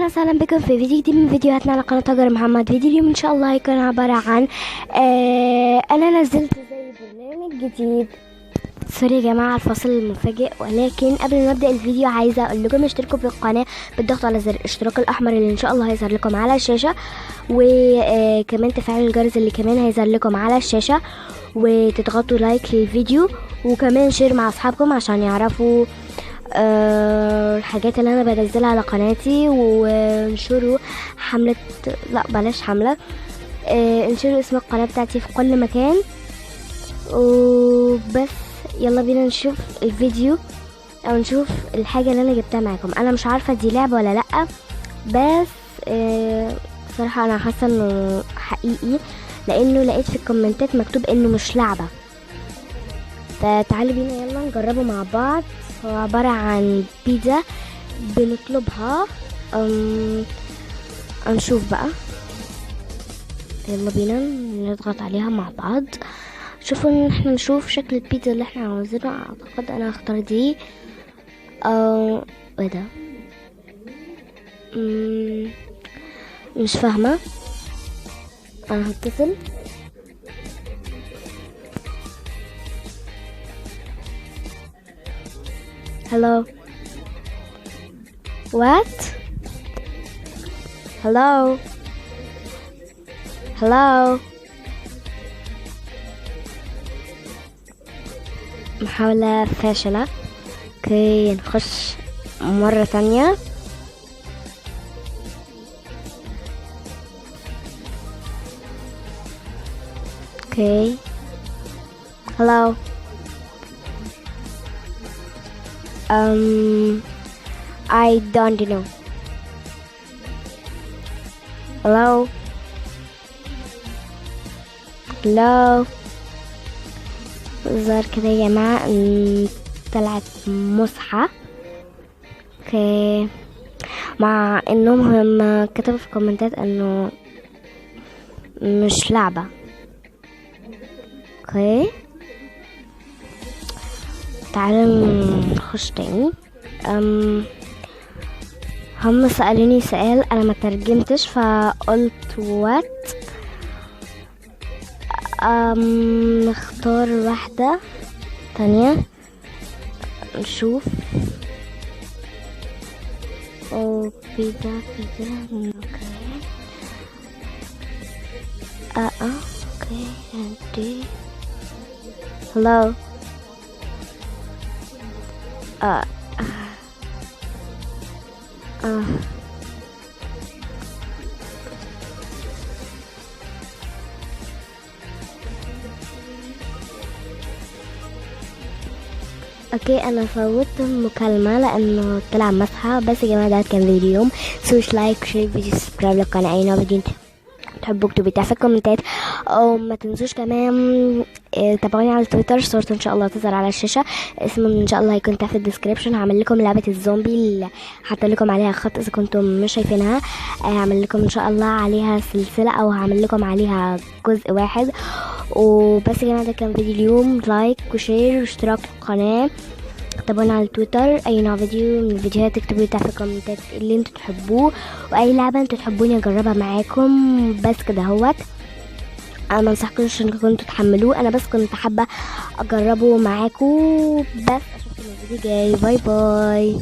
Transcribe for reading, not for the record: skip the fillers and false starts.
اهلا وسهلا بكم في فيديو جديد من فيديوهاتنا على قناه هاجر محمد. فيديو اليوم ان شاء الله هيكون عباره عن انا نزلت زي برنامج جديد. سوري يا جماعه الفاصل المفاجئ، ولكن قبل ما نبدا الفيديو عايزه اقول لكم اشتركوا في القناه بالضغط على زر الاشتراك الاحمر اللي ان شاء الله هيظهر لكم على الشاشه، وكمان تفعيل الجرس اللي كمان هيظهر لكم على الشاشه، وتضغطوا لايك للفيديو، وكمان شير مع اصحابكم عشان يعرفوا الحاجات اللي انا بنزلها على قناتي، وانشروا حملة، لا بلاش حملة، انشروا اسم القناة بتاعتي في كل مكان. وبس يلا بينا نشوف الفيديو او نشوف الحاجة اللي انا جبتها معاكم. انا مش عارفة دي لعبة ولا لأ، بس صراحة انا حاسة انه حقيقي، لانه لقيت في الكومنتات مكتوب انه مش لعبة. فتعالوا بينا يلا نجربه مع بعض. هو عبارة عن بيتزا بنطلبها، هنشوف بقى. يلا بينا نضغط عليها مع بعض. شوفوا ان احنا نشوف شكل البيتزا اللي احنا عاوزينها. اعتقد انا هختار دي او ايه ده، مش فاهمة. انا هتصل. Hello. What? Hello. Hello. محاولة فاشلة. اوكي نخش مرة ثانية. اوكي. Hello. I don't know. Hello. Hello. ظهر كده يا جماعة طلعت مسحة. اوكي، مع انهم هم كتبوا في الكومنتات انه مش لعبة. اوكي تعالوا نخش تاني. هم سألوني سؤال انا ما ترجمتش فقلت وات. نختار واحدة تانية نشوف. او بيتزا اوكي. اوكي عندي. hello. اوكي انا فوتت المكالمة لانه طلع مسحة. بس يا جماعة ده كان فيديو، سويش لايك وشير فيديو سبسكرايب للقناة. اي نوع فيديو تحبوا اكتبوا تحت في الكومنتات، او ما تنسوش كمان تابعوني على تويتر. صورته ان شاء الله تظهر على الشاشه، اسمه ان شاء الله هيكون تحت الديسكريبشن. هعمل لكم لعبه الزومبي اللي حاطه لكم عليها خط اذا كنتم مش شايفينها. هعمل لكم ان شاء الله عليها سلسله، او هعمل لكم عليها جزء واحد. وبس يا جماعه ده كان فيديو اليوم. لايك وشير واشتراك في القناه، تابعونا على تويتر. اي نوع فيديو من الفيديوهات اكتبوا تحت في الكومنتات اللي انتوا تحبوه، واي لعبه انتوا تحبوني اجربها معاكم. بس كده هوت، انا ما انصحكمش انكم كنتوا تحملوه، انا بس كنت حابه اجربه معاكم. بس اشوفكم في الفيديو الجاي. باي باي.